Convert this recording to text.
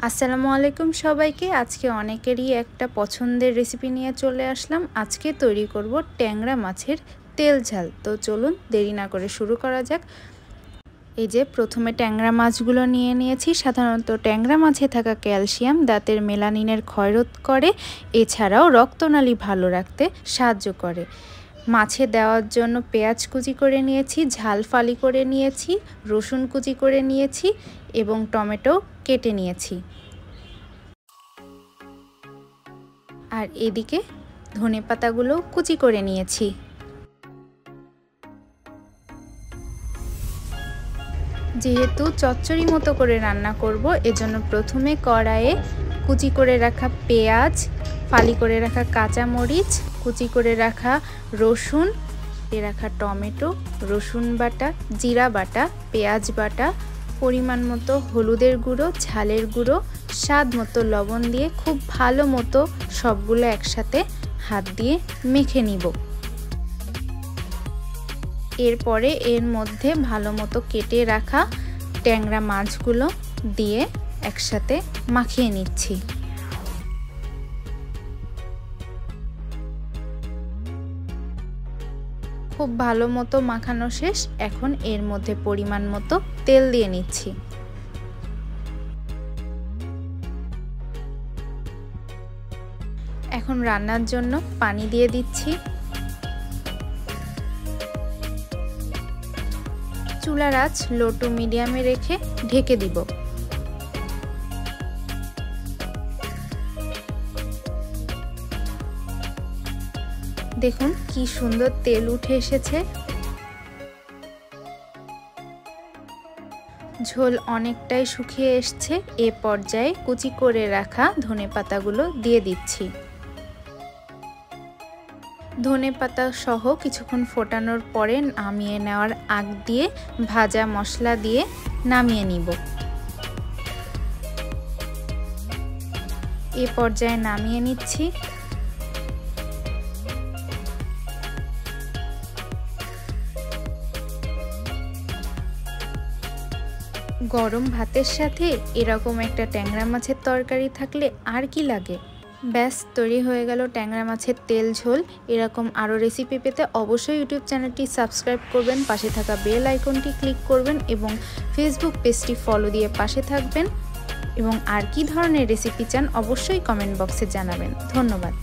আসসালামু আলাইকুম সবাইকে। আজকে অনেকেরই একটা পছন্দের রেসিপি নিয়ে চলে আসলাম। আজকে তৈরি করব ট্যাংরা মাছের তেল ঝাল। তো চলুন দেরি না করে শুরু করা যাক। এই যে প্রথমে ট্যাংরা মাছগুলো নিয়ে নিয়েছি। সাধারণত ট্যাংরা মাছে থাকা ক্যালসিয়াম দাঁতের মেলানিনের ক্ষয়রোধ করে, এছাড়াও রক্তনালী ভালো রাখতে সাহায্য করে। মাছে দেওয়ার জন্য পেঁয়াজ কুচি করে নিয়েছি, ঝাল ফালি করে নিয়েছি, রসুন কুচি করে নিয়েছি এবং টমেটো কেটে নিয়েছি। আর এদিকে ধনেপাতাগুলো কুচি করে নিয়েছি। যেহেতু চচ্চড়ি মতো করে রান্না করব, এজন্য প্রথমে কড়াইয়ে কুচি করে রাখা পেঁয়াজ, ফালি করে রাখা কাঁচামরিচ, কুচি করে রাখা রসুন, রাখা টমেটো, রসুন বাটা, জিরা বাটা, পেঁয়াজ বাটা, পরিমাণ মতো হলুদের গুঁড়ো, ঝালের গুঁড়ো, স্বাদ মতো লবণ দিয়ে খুব ভালো মতো সবগুলো একসাথে হাত দিয়ে মেখে নিব। এরপরে এর মধ্যে ভালো মতো কেটে রাখা ট্যাংরা মাছগুলো দিয়ে একসাথে মাখিয়ে নিচ্ছি। খুব ভালো মতো মাখানো শেষ। এখন এর মধ্যে পরিমাণ মতো তেল দিয়ে নিচ্ছি। এখন রান্নার জন্য পানি দিয়ে দিচ্ছি। চুলার আঁচ লো টু মিডিয়ামে রেখে ঢেকে দিব। দেখুন কি সুন্দর তেল উঠে এসেছে। ঝোল অনেকটাই শুকিয়ে এসছে। এ পর্যায়ে কুচি করে রাখা ধনেপাতাগুলো দিয়ে দিচ্ছি। ধনেপাতা সহ কিছুক্ষণ ফোটানোর পরে নামিয়ে নেওয়ার আগ দিয়ে ভাজা মশলা দিয়ে নামিয়ে নিব। এ পর্যায়ে নামিয়ে নিচ্ছি। গরম ভাতের সাথে এরকম একটা ট্যাংরা মাছের তরকারি থাকলে আর কি লাগে। ব্যাস তৈরি হয়ে গেল ট্যাংরা মাছের তেল ঝোল। এরকম আরও রেসিপি পেতে অবশ্যই ইউটিউব চ্যানেলটি সাবস্ক্রাইব করবেন, পাশে থাকা বেল আইকনটি ক্লিক করবেন এবং ফেসবুক পেজটি ফলো দিয়ে পাশে থাকবেন। এবং আর কি ধরনের রেসিপি চান অবশ্যই কমেন্ট বক্সে জানাবেন। ধন্যবাদ।